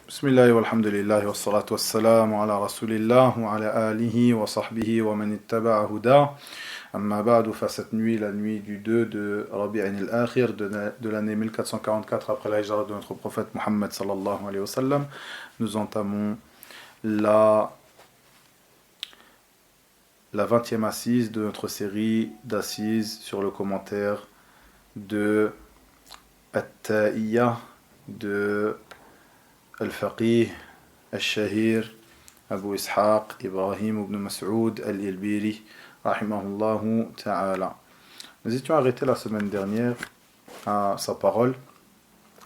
Bismillah walhamdulillah wa salatu wa salam ala rasulillah wa ala alihi wa sahbihi wa man ittaba'a huda. Amma ba'du, cette nuit, la nuit du 2 de Rabi'in al-Akhir de l'année 1444 après la hijra de notre prophète Muhammad sallallahu alayhi wa sallam, nous entamons la 20e assise de notre série d'assises sur le commentaire de At-Ta'iyya de Al-Faqih Al-Shahir Abu Ishaq Ibrahim ibn Mas'ud Al-Ilbiri rahimahullahu ta'ala. Nous étions arrêtés la semaine dernière à sa parole.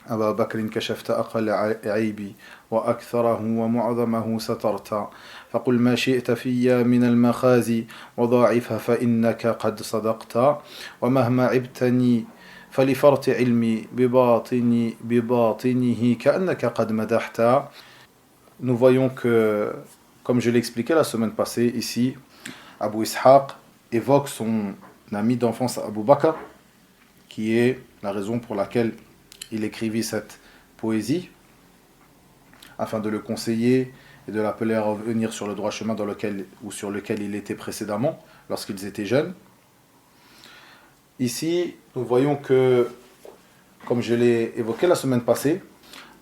Aba Bakrin kashafta aqal aibi wa aktharahu wa mu'adhamahu satarta faqul ma shi'ta fiyya min al-makhazi wa dha'ifha fa innaka qad sadaqta wa mahma ibtani فلفرط علمي بباطنه كأنك قد مدحت. Nous voyons que, comme je l'ai expliqué la semaine passée ici, Abu Ishaq évoque son ami d'enfance Abu Bakr, qui est la raison pour laquelle il écrivit cette poésie, afin de le conseiller et de l'appeler à revenir sur le droit chemin sur lequel il était précédemment, lorsqu'ils étaient jeunes. Ici, nous voyons que, comme je l'ai évoqué la semaine passée,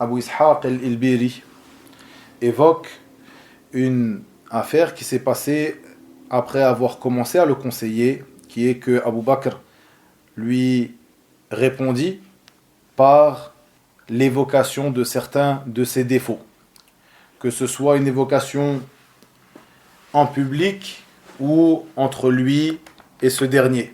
Abu Ishaq al-Ilbiri évoque une affaire qui s'est passée après avoir commencé à le conseiller, qui est que Abu Bakr lui répondit par l'évocation de certains de ses défauts. Que ce soit une évocation en public ou entre lui et ce dernier.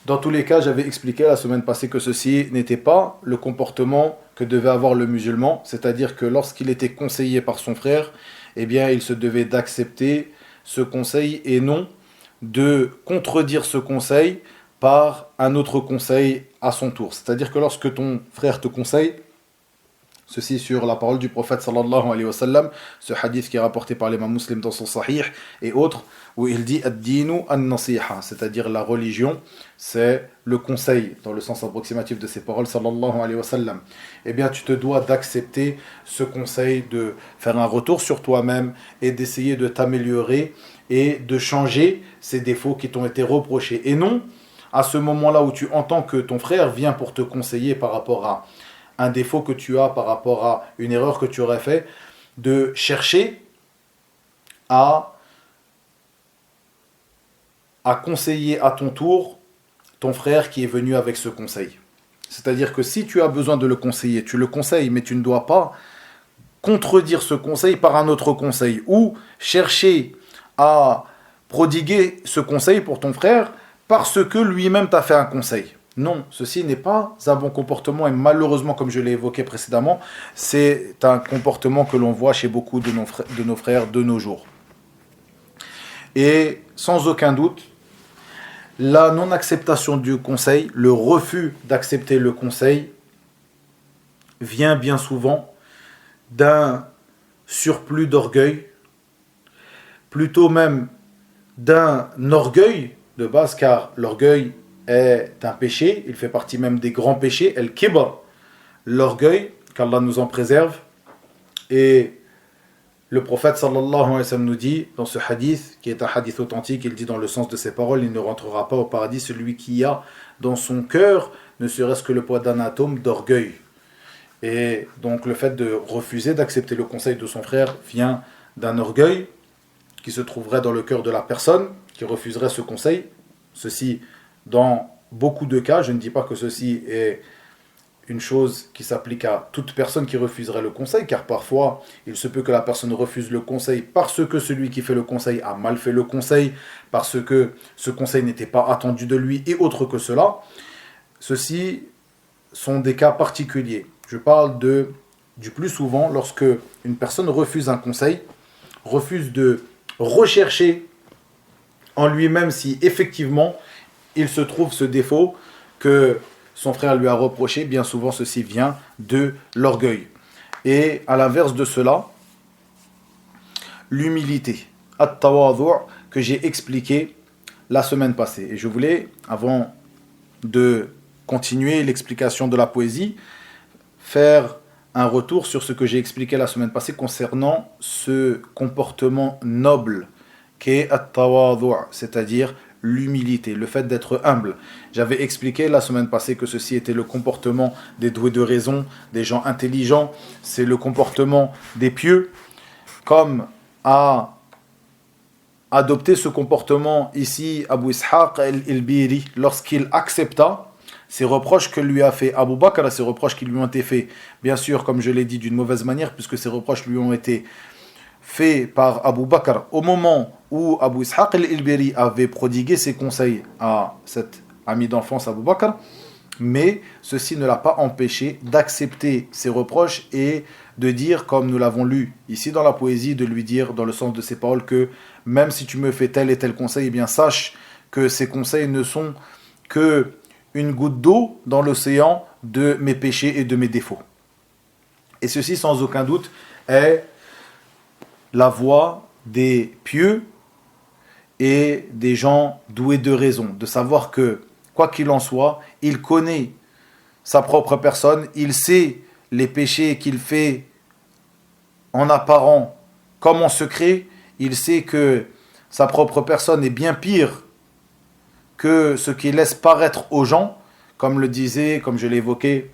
Dans tous les cas, j'avais expliqué la semaine passée que ceci n'était pas le comportement que devait avoir le musulman, c'est-à-dire que lorsqu'il était conseillé par son frère, eh bien, il se devait d'accepter ce conseil et non de contredire ce conseil par un autre conseil à son tour. C'est-à-dire que lorsque ton frère te conseille, ceci sur la parole du prophète sallallahu alayhi wa sallam, ce hadith qui est rapporté par l'imam Muslim dans son sahih et autres, où il dit ad-dinu an-nasiha, c'est-à-dire la religion, c'est le conseil, dans le sens approximatif de ces paroles sallallahu alayhi wa sallam. Eh bien, tu te dois d'accepter ce conseil, de faire un retour sur toi-même et d'essayer de t'améliorer et de changer ces défauts qui t'ont été reprochés. Et non, à ce moment-là où tu entends que ton frère vient pour te conseiller par rapport à un défaut que tu as, par rapport à une erreur que tu aurais fait, de chercher à conseiller à ton tour ton frère qui est venu avec ce conseil. C'est-à-dire que si tu as besoin de le conseiller, tu le conseilles, mais tu ne dois pas contredire ce conseil par un autre conseil, ou chercher à prodiguer ce conseil pour ton frère parce que lui-même t'a fait un conseil. Non, ceci n'est pas un bon comportement et malheureusement, comme je l'ai évoqué précédemment, c'est un comportement que l'on voit chez beaucoup de nos frères de nos jours. Et sans aucun doute, la non-acceptation du conseil, le refus d'accepter le conseil, vient bien souvent d'un surplus d'orgueil, plutôt même d'un orgueil de base, car l'orgueil est un péché, il fait partie même des grands péchés, el-kibr, l'orgueil, qu'Allah nous en préserve. Et le prophète sallallahu alayhi wa sallam nous dit dans ce hadith, qui est un hadith authentique, il dit dans le sens de ses paroles, il ne rentrera pas au paradis celui qui a dans son cœur ne serait-ce que le poids d'un atome d'orgueil. Et donc le fait de refuser d'accepter le conseil de son frère vient d'un orgueil qui se trouverait dans le cœur de la personne qui refuserait ce conseil. Ceci dans beaucoup de cas, je ne dis pas que ceci est une chose qui s'applique à toute personne qui refuserait le conseil, car parfois il se peut que la personne refuse le conseil parce que celui qui fait le conseil a mal fait le conseil, parce que ce conseil n'était pas attendu de lui et autre que cela. Ceci sont des cas particuliers. Je parle du plus souvent lorsque une personne refuse un conseil, refuse de rechercher en lui-même si effectivement il se trouve ce défaut que son frère lui a reproché. Bien souvent ceci vient de l'orgueil. Et à l'inverse de cela, l'humilité, at-tawadhu', que j'ai expliqué la semaine passée. Et je voulais, avant de continuer l'explication de la poésie, faire un retour sur ce que j'ai expliqué la semaine passée concernant ce comportement noble qu'est at-tawadhu', c'est-à-dire l'humilité, le fait d'être humble. J'avais expliqué la semaine passée que ceci était le comportement des doués de raison, des gens intelligents, c'est le comportement des pieux, comme a adopté ce comportement ici Abu Ishaq al-Biri lorsqu'il accepta ces reproches que lui a fait Abu Bakr, ces reproches qui lui ont été faits, bien sûr, comme je l'ai dit, d'une mauvaise manière, puisque ces reproches lui ont été faits par Abu Bakr au moment où Abu Ishaq al-Biri avait prodigué ses conseils à cet ami d'enfance Abu Bakr, mais ceci ne l'a pas empêché d'accepter ses reproches et de dire, comme nous l'avons lu ici dans la poésie, de lui dire dans le sens de ses paroles que même si tu me fais tel et tel conseil, eh bien sache que ces conseils ne sont que une goutte d'eau dans l'océan de mes péchés et de mes défauts. Et ceci, sans aucun doute, est la voie des pieux et des gens doués de raison, de savoir que, quoi qu'il en soit, il connaît sa propre personne, il sait les péchés qu'il fait en apparent comme en secret, il sait que sa propre personne est bien pire que ce qu'il laisse paraître aux gens, comme le disait, comme je l'ai évoqué,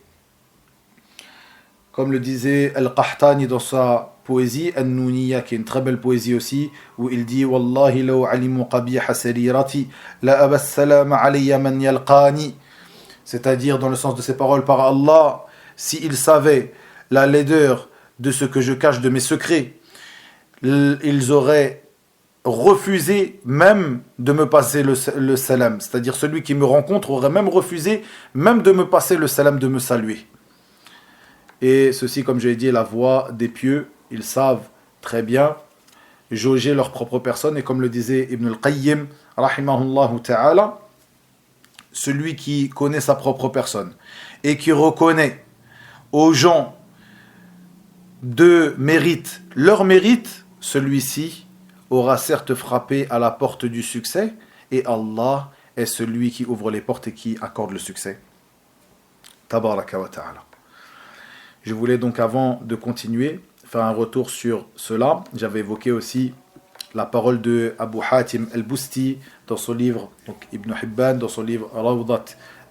comme le disait Al-Qahtani dans sa poésie, An-Nuniya, qui est une très belle poésie aussi, où il dit Wallahi law alimu qabiha sarirati la abas salam alayya man yalqani. C'est-à-dire, dans le sens de ces paroles, par Allah, s'ils savaient la laideur de ce que je cache de mes secrets, ils auraient refusé même de me passer le salam. C'est-à-dire, celui qui me rencontre aurait même refusé même de me passer le salam, de me saluer. Et ceci, comme je l'ai dit, est la voie des pieux. Ils savent très bien jauger leur propre personne. Et comme le disait Ibn al-Qayyim, rahimahullah ta'ala, celui qui connaît sa propre personne et qui reconnaît aux gens de mérite leur mérite, celui-ci aura certes frappé à la porte du succès, et Allah est celui qui ouvre les portes et qui accorde le succès. Tabaraka wa ta'ala. Je voulais donc, avant de continuer, faire un retour sur cela. J'avais évoqué aussi la parole de Abu Hatim al-Busti dans son livre, donc Ibn Hibban, dans son livre Rawdat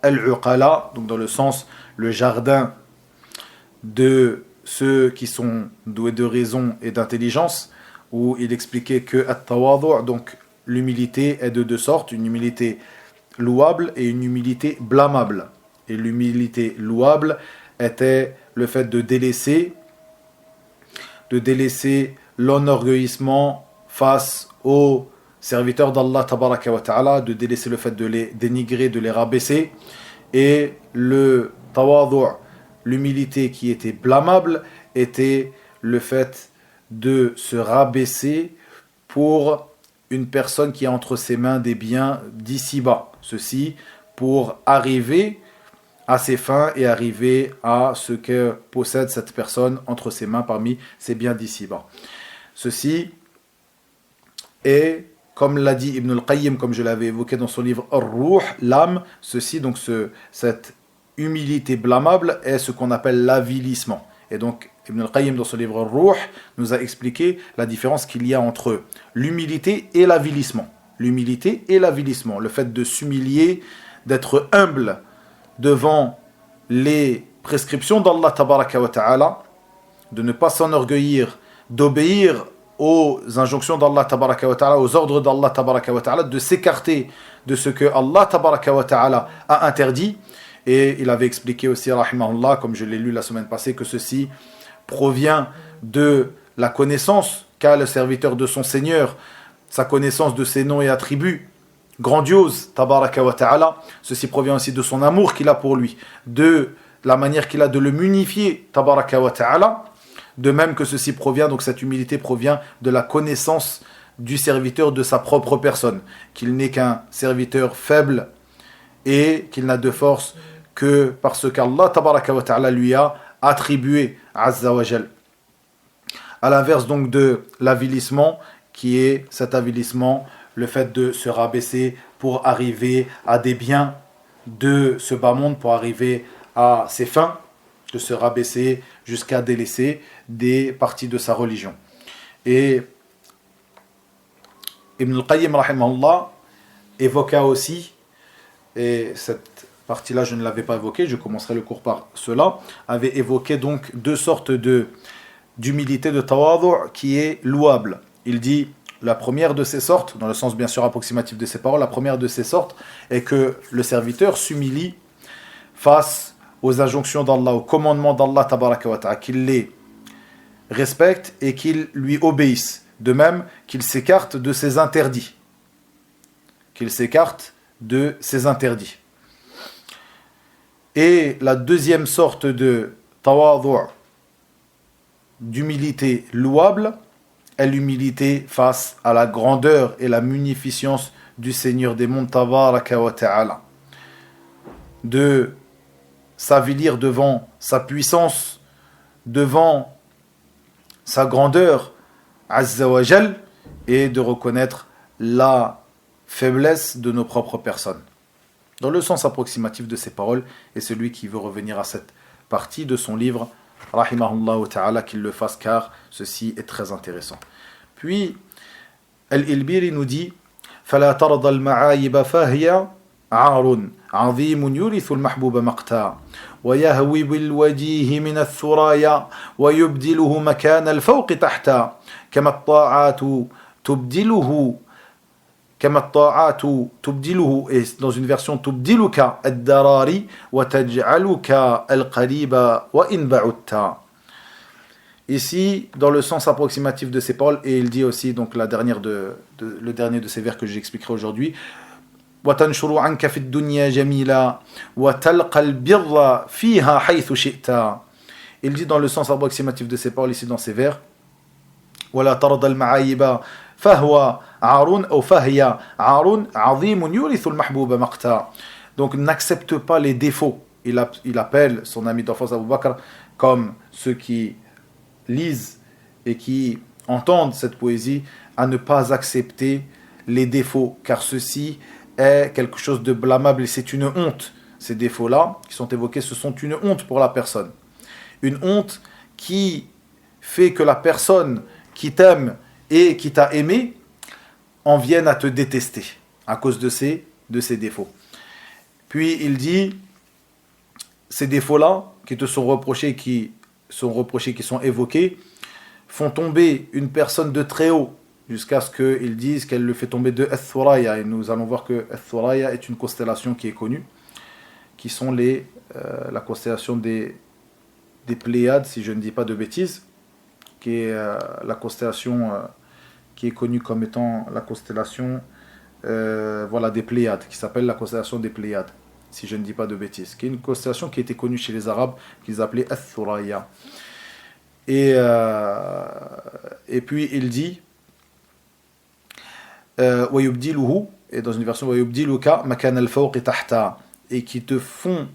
al-Uqala, donc dans le sens le jardin de ceux qui sont doués de raison et d'intelligence, où il expliquait que at-tawadhu', donc l'humilité, est de deux sortes, une humilité louable et une humilité blâmable. Et l'humilité louable était le fait de délaisser l'enorgueillissement face aux serviteurs d'Allah tabaraka wa ta'ala, de délaisser le fait de les dénigrer, de les rabaisser, et le tawadhu', l'humilité qui était blâmable, était le fait de se rabaisser pour une personne qui a entre ses mains des biens d'ici-bas. Ceci pour arriver à ses fins et arriver à ce que possède cette personne entre ses mains parmi ses biens d'ici-bas. Ceci est, comme l'a dit Ibn al-Qayyim, comme je l'avais évoqué dans son livre Ar-Ruh, l'âme, ceci, donc cette humilité blâmable est ce qu'on appelle l'avilissement. Et donc Ibn al-Qayyim dans son livre Ar-Ruh nous a expliqué la différence qu'il y a entre l'humilité et l'avilissement. L'humilité et l'avilissement, le fait de s'humilier, d'être humble devant les prescriptions d'Allah tabaraka wa ta'ala, de ne pas s'enorgueillir, d'obéir aux injonctions d'Allah tabaraka wa ta'ala, aux ordres d'Allah tabaraka wa ta'ala, de s'écarter de ce que Allah tabaraka wa ta'ala a interdit. Et il avait expliqué aussi, rahimahullah, comme je l'ai lu la semaine passée, que ceci provient de la connaissance qu'a le serviteur de son Seigneur, sa connaissance de ses noms et attributs grandiose, tabaraka wa ta'ala. Ceci provient aussi de son amour qu'il a pour lui, de la manière qu'il a de le munifier, tabaraka wa ta'ala. De même que ceci provient, donc cette humilité provient de la connaissance du serviteur de sa propre personne, qu'il n'est qu'un serviteur faible et qu'il n'a de force que parce qu'Allah tabaraka wa ta'ala lui a attribué, azza wa jal. À l'inverse donc de l'avilissement, qui est cet avilissement, le fait de se rabaisser pour arriver à des biens de ce bas monde, pour arriver à ses fins. de se rabaisser jusqu'à délaisser des parties de sa religion. Et Ibn al-Qayyim rahimahullah évoqua aussi, et cette partie-là je ne l'avais pas évoquée, je commencerai le cours par cela, avait évoqué donc deux sortes d'humilité, de tawadu' qui est louable. Il dit, la première de ces sortes, dans le sens bien sûr approximatif de ces paroles, la première de ces sortes est que le serviteur s'humilie face aux injonctions d'Allah, aux commandements d'Allah tabaraka wa ta'ala, qu'il les respecte et qu'il lui obéisse. De même qu'il s'écarte de ses interdits. Qu'il s'écarte de ses interdits. Et la deuxième sorte de tawadu', d'humilité louable, est l'humilité face à la grandeur et la munificence du Seigneur des mondes tabaraka wa ta'ala. De s'avilir devant sa puissance, devant sa grandeur, Azza wa Jal, et de reconnaître la faiblesse de nos propres personnes. Dans le sens approximatif de ces paroles, et celui qui veut revenir à cette partie de son livre, rahimahullah ta'ala, qu'il le fasse car ceci est très intéressant. Puis, Al-Ilbiri nous dit فَلَا تَرْضَ الْمَعَايِبَ فَهِيَ عَارٌ عَظِيمٌ يُورِثُ الْمَحْبُوبَ مَقْتَى ويهوي بالوجيه من الثرايا ويبدله مكان الفوق تحتا كما الطاعات تبدله et dans une version تبدلك الدراري وتجعلك القريب وإن بعدت. Ici, dans le sens approximatif de ces paroles, et il dit aussi donc le dernier de ces vers que j'expliquerai aujourd'hui, وتنشر عنك في الدنيا جميلا وتلقى البر فيها حيث شئت. Il dit dans le sens approximatif de ces paroles ici dans ces vers, ولا ترضى المعايب فهو عار أو فهي عار عظيم يورث المحبوب مقتا. Donc n'accepte pas les défauts. Il appelle son ami d'enfance Abu Bakr, comme ceux qui lisent et qui entendent cette poésie, à ne pas accepter les défauts, car ceci est quelque chose de blâmable et c'est une honte. Ces défauts-là qui sont évoqués, ce sont une honte pour la personne. Une honte qui fait que la personne qui t'aime et qui t'a aimé en vienne à te détester à cause de ces défauts. Puis il dit, ces défauts-là qui te sont reprochés, qui sont évoqués, font tomber une personne de très haut, jusqu'à ce qu'ils disent qu'elle le fait tomber de Ath-Thuraya. Et nous allons voir que Ath-Thuraya est une constellation qui est connue, qui sont la constellation des Pléiades, si je ne dis pas de bêtises, qui est la constellation qui est connue comme étant la constellation des Pléiades, qui s'appelle la constellation des Pléiades, si je ne dis pas de bêtises, qui est une constellation qui était connue chez les Arabes, qu'ils appelaient Ath-Thuraya. Et puis il dit et dans une version et qui te font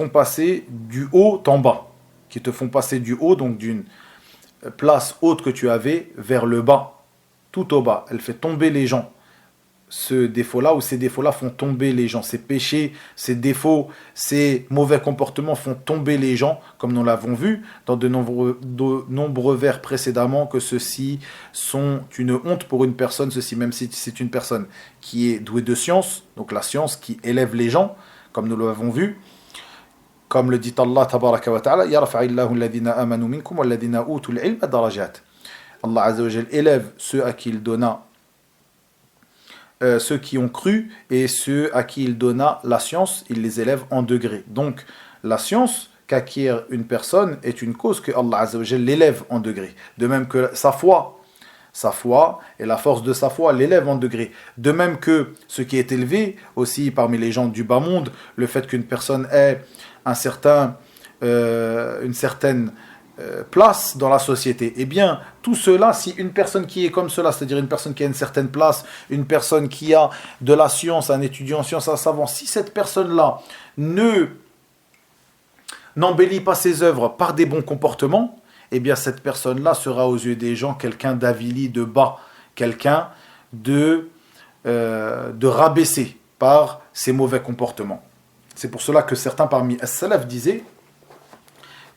passer du haut en bas, qui te font passer du haut, donc d'une place haute que tu avais, vers le bas, tout au bas. Elle fait tomber les gens. Ces défauts-là font tomber les gens. Ces péchés, ces défauts, ces mauvais comportements font tomber les gens, comme nous l'avons vu dans de nombreux vers précédemment, que ceux-ci sont une honte pour une personne, ceci même si c'est une personne qui est douée de science, donc la science qui élève les gens, comme nous l'avons vu, comme le dit Allah tabaraka wa ta'ala, yarfa'illahu alladhina amanu minkum walladhina utul ilma darajat. Allah azza wa jalla élève ceux à qui il donna ceux qui ont cru et ceux à qui il donna la science, il les élève en degrés. Donc la science qu'acquiert une personne est une cause que Allah azza wa jalla l'élève en degrés. De même que sa foi et la force de sa foi l'élève en degrés. De même que ce qui est élevé aussi parmi les gens du bas monde, le fait qu'une personne ait une certaine place dans la société. Eh bien, tout cela, si une personne qui est comme cela, c'est-à-dire une personne qui a une certaine place, une personne qui a de la science, un étudiant en sciences, un savant, si cette personne-là n'embellit pas ses œuvres par des bons comportements, eh bien cette personne-là sera aux yeux des gens quelqu'un d'avili, de bas, quelqu'un de rabaissé par ses mauvais comportements. C'est pour cela que certains parmi as-salaf disaient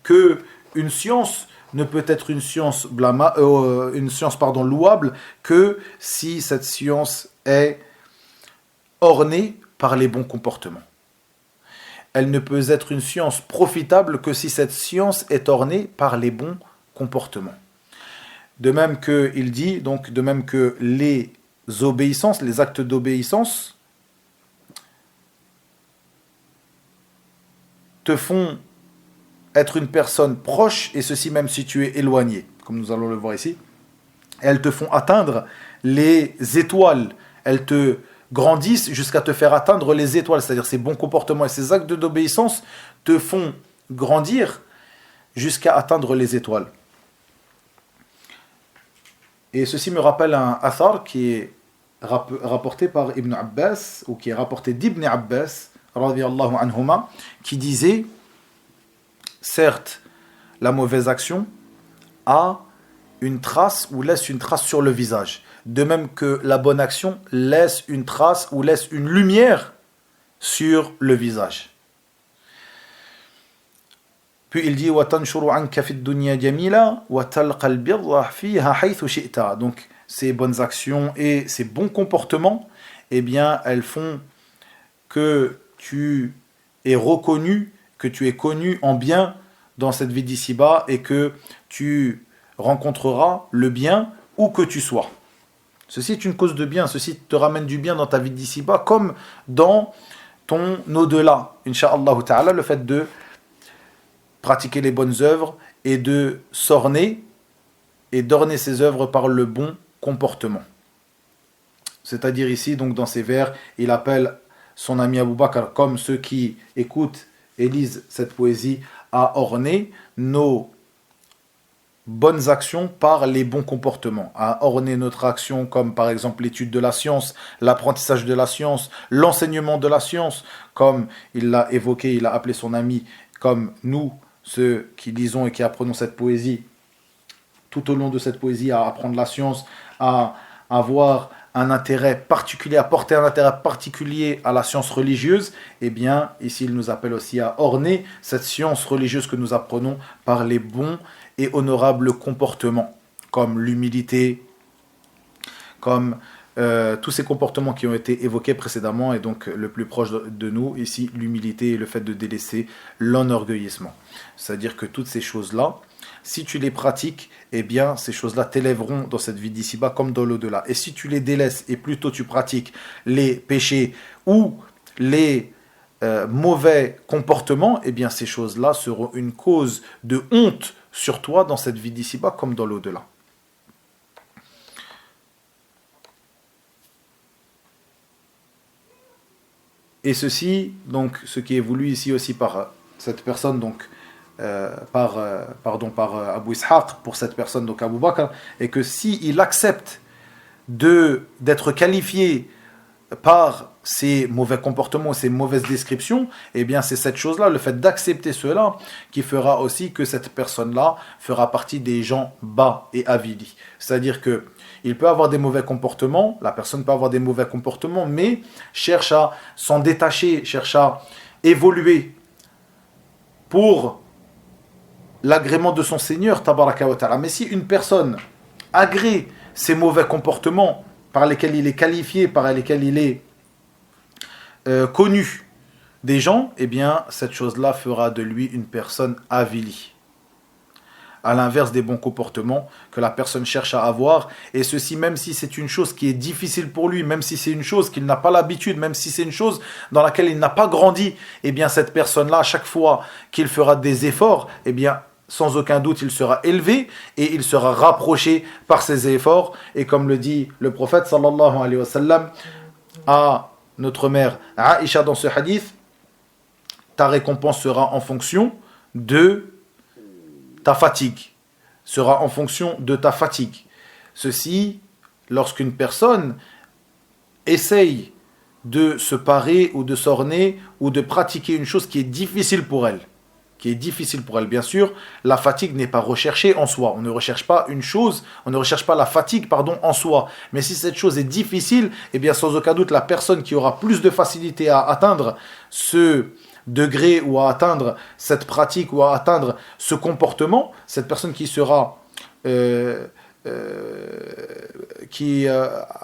que une science ne peut être une science, louable que si cette science est ornée par les bons comportements. Elle ne peut être une science profitable que si cette science est ornée par les bons comportements. De même que il dit, donc de même que les obéissances, les actes d'obéissance te font être une personne proche, et ceci même si tu es éloigné, comme nous allons le voir ici. Elles te font atteindre les étoiles, elles te grandissent jusqu'à te faire atteindre les étoiles, c'est-à-dire ces bons comportements et ces actes d'obéissance te font grandir jusqu'à atteindre les étoiles. Et ceci me rappelle un athar qui est rapporté par Ibn Abbas, ou qui est rapporté d'Ibn Abbas, radiyallahu anhuma, qui disait: certes, la mauvaise action a une trace ou laisse une trace sur le visage, de même que la bonne action laisse une trace ou laisse une lumière sur le visage. Puis il dit: donc ces bonnes actions et ces bons comportements, eh bien elles font que tu es reconnu, que tu es connu en bien dans cette vie d'ici-bas, et que tu rencontreras le bien où que tu sois. Ceci est une cause de bien, ceci te ramène du bien dans ta vie d'ici-bas comme dans ton au-delà. Inch'Allah ta'ala, le fait de pratiquer les bonnes œuvres et de s'orner et d'orner ses œuvres par le bon comportement. C'est-à-dire ici, donc dans ces vers, il appelle son ami Abu Bakr, comme ceux qui écoutent et lisent cette poésie, à orner nos bonnes actions par les bons comportements, à orner notre action comme par exemple l'étude de la science, l'apprentissage de la science, l'enseignement de la science, comme il l'a évoqué, il a appelé son ami, comme nous, ceux qui lisons et qui apprenons cette poésie, tout au long de cette poésie, à apprendre la science, à avoir un intérêt particulier, à porter un intérêt particulier à la science religieuse, eh bien, ici, il nous appelle aussi à orner cette science religieuse que nous apprenons par les bons et honorables comportements, comme l'humilité, comme tous ces comportements qui ont été évoqués précédemment, et donc le plus proche de nous, ici, l'humilité et le fait de délaisser l'enorgueillissement. C'est-à-dire que toutes ces choses-là, si tu les pratiques, eh bien, ces choses-là t'élèveront dans cette vie d'ici-bas comme dans l'au-delà. Et si tu les délaisses et plutôt tu pratiques les péchés ou les mauvais comportements, eh bien, ces choses-là seront une cause de honte sur toi dans cette vie d'ici-bas comme dans l'au-delà. Et ceci, donc, ce qui est voulu ici aussi par cette personne, donc, par Abu Ishaq, pour cette personne, donc Abu Bakr, et que s'il accepte d'être qualifié par ces mauvais comportements, ces mauvaises descriptions, eh bien c'est cette chose-là, le fait d'accepter cela, qui fera aussi que cette personne-là fera partie des gens bas et avilis. C'est-à-dire que il peut avoir des mauvais comportements, la personne peut avoir des mauvais comportements, mais cherche à s'en détacher, cherche à évoluer pour l'agrément de son Seigneur, tabaraka wa ta'ala. Mais si une personne agrée ces mauvais comportements par lesquels il est qualifié, par lesquels il est connu des gens, eh bien, cette chose-là fera de lui une personne avilie. À l'inverse des bons comportements que la personne cherche à avoir, et ceci même si c'est une chose qui est difficile pour lui, même si c'est une chose qu'il n'a pas l'habitude, même si c'est une chose dans laquelle il n'a pas grandi, eh bien cette personne-là, à chaque fois qu'il fera des efforts, eh bien sans aucun doute il sera élevé et il sera rapproché par ses efforts. Et comme le dit le prophète sallallahu alayhi wa sallam à notre mère Aïcha dans ce hadith, ta récompense sera en fonction de ta fatigue, sera en fonction de ta fatigue. Ceci, lorsqu'une personne essaye de se parer ou de s'orner ou de pratiquer une chose qui est difficile pour elle, bien sûr, la fatigue n'est pas recherchée en soi. On ne recherche pas une chose, on ne recherche pas la fatigue, en soi. Mais si cette chose est difficile, eh bien sans aucun doute, la personne qui aura plus de facilité à atteindre degré ou à atteindre cette pratique ou à atteindre ce comportement, cette personne qui sera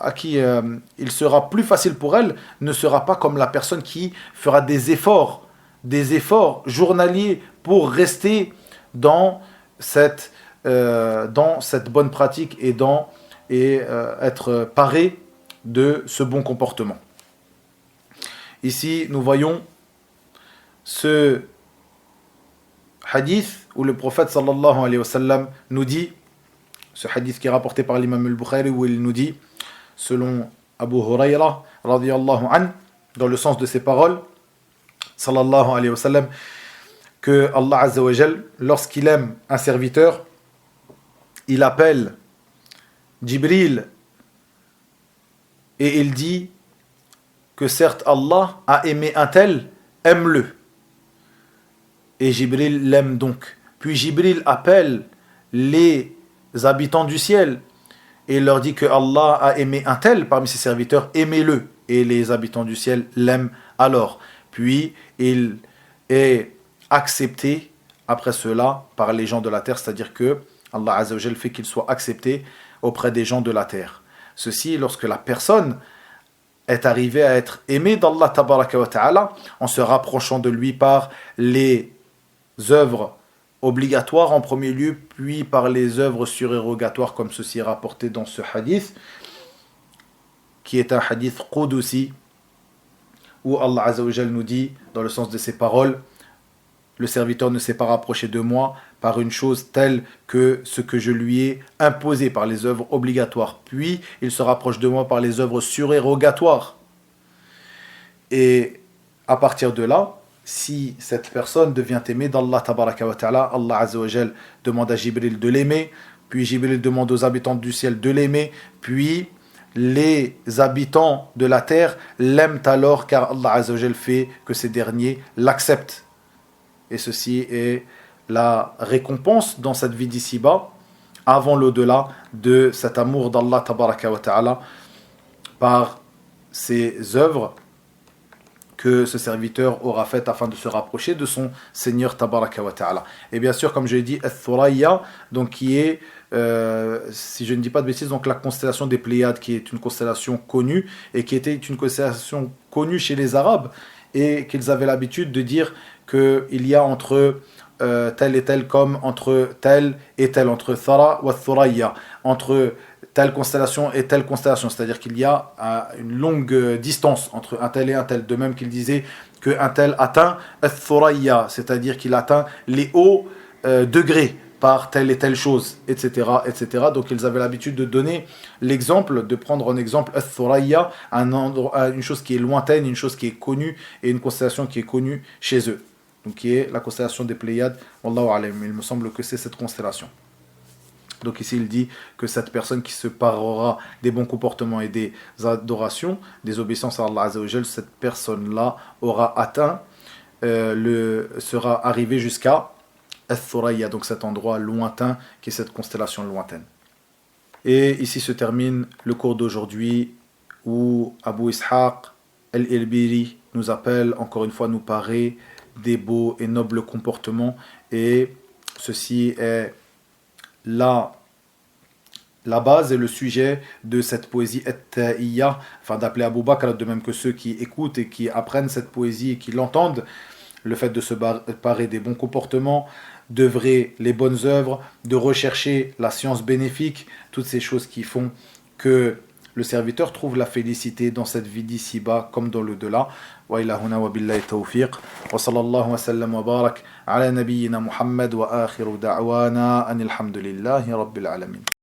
à qui il sera plus facile pour elle ne sera pas comme la personne qui fera des efforts journaliers pour rester dans cette bonne pratique et être paré de ce bon comportement. Ici, nous voyons ce hadith où le prophète sallallahu alayhi wa sallam nous dit, ce hadith qui est rapporté par l'imam al-Bukhari, où il nous dit, selon Abu Hurayra radiyallahu anhu, dans le sens de ses paroles, sallallahu alayhi wa sallam, que Allah azza wa jal, lorsqu'il aime un serviteur, il appelle Jibril et il dit que certes Allah a aimé un tel, aime-le. Et Jibril l'aime donc. Puis Jibril appelle les habitants du ciel et leur dit que Allah a aimé un tel parmi ses serviteurs, aimez-le. Et les habitants du ciel l'aiment alors. Puis il est accepté après cela par les gens de la terre, c'est-à-dire que Allah Azza wa Jal fait qu'il soit accepté auprès des gens de la terre. Ceci lorsque la personne est arrivée à être aimée d'Allah Tabaraka wa Ta'ala en se rapprochant de lui par les œuvres obligatoires en premier lieu, puis par les œuvres surérogatoires, comme ceci est rapporté dans ce hadith, qui est un hadith qudusi, où Allah Azza wa Jal nous dit, dans le sens de ses paroles, le serviteur ne s'est pas rapproché de moi par une chose telle que ce que je lui ai imposé par les œuvres obligatoires. Puis, il se rapproche de moi par les œuvres surérogatoires. Et à partir de là, si cette personne devient aimée d'Allah Tabaraka wa Ta'ala, Allah Azza wa Jal demande à Jibril de l'aimer, puis Jibril demande aux habitants du ciel de l'aimer, puis les habitants de la terre l'aiment alors car Allah Azza wa Jal fait que ces derniers l'acceptent. Et ceci est la récompense dans cette vie d'ici-bas, avant l'au-delà, de cet amour d'Allah Tabaraka wa Ta'ala par ses œuvres que ce serviteur aura faites afin de se rapprocher de son Seigneur Tabaraka wa Ta'ala. Et bien sûr, comme je l'ai dit, Al-Thuraya, donc qui est, si je ne dis pas de bêtises, donc la constellation des Pléiades, qui est une constellation connue, et qui était une constellation connue chez les Arabes, et qu'ils avaient l'habitude de dire qu'il y a entre tel et tel comme entre tel et tel, entre Thara wa Thuraya, entre telle constellation et telle constellation, c'est-à-dire qu'il y a une longue distance entre un tel et un tel, de même qu'il disait qu'un tel atteint Thuraya, c'est-à-dire qu'il atteint les hauts degrés par telle et telle chose, etc., etc. Donc ils avaient l'habitude de donner l'exemple, de prendre en exemple Thuraya, une chose qui est lointaine, une chose qui est connue, et une constellation qui est connue chez eux. Donc qui est la constellation des Pléiades, Wallahu alam, il me semble que c'est cette constellation. Donc ici il dit que cette personne qui se parera des bons comportements et des adorations, des obéissances à Allah Azza wa Jal, cette personne-là aura atteint, sera arrivée jusqu'à Al-Thuraya, donc cet endroit lointain qui est cette constellation lointaine. Et ici se termine le cours d'aujourd'hui où Abu Ishaq al-Ilbiri nous appelle, encore une fois nous parer des beaux et nobles comportements, et ceci est la base et le sujet de cette poésie At-Ta'iyya, afin d'appeler Abu Bakr, de même que ceux qui écoutent et qui apprennent cette poésie et qui l'entendent, le fait de se parer des bons comportements, d'œuvrer les bonnes œuvres, de rechercher la science bénéfique, toutes ces choses qui font que le serviteur trouve la félicité dans cette vie d'ici-bas comme dans l'au-delà. Wa ilahuna wa billahi tawfiq. Wa sallallahu wa sallam wa barak ala nabiyyina Muhammad wa akhiru da'wana anil hamdulillahi rabbil alamin.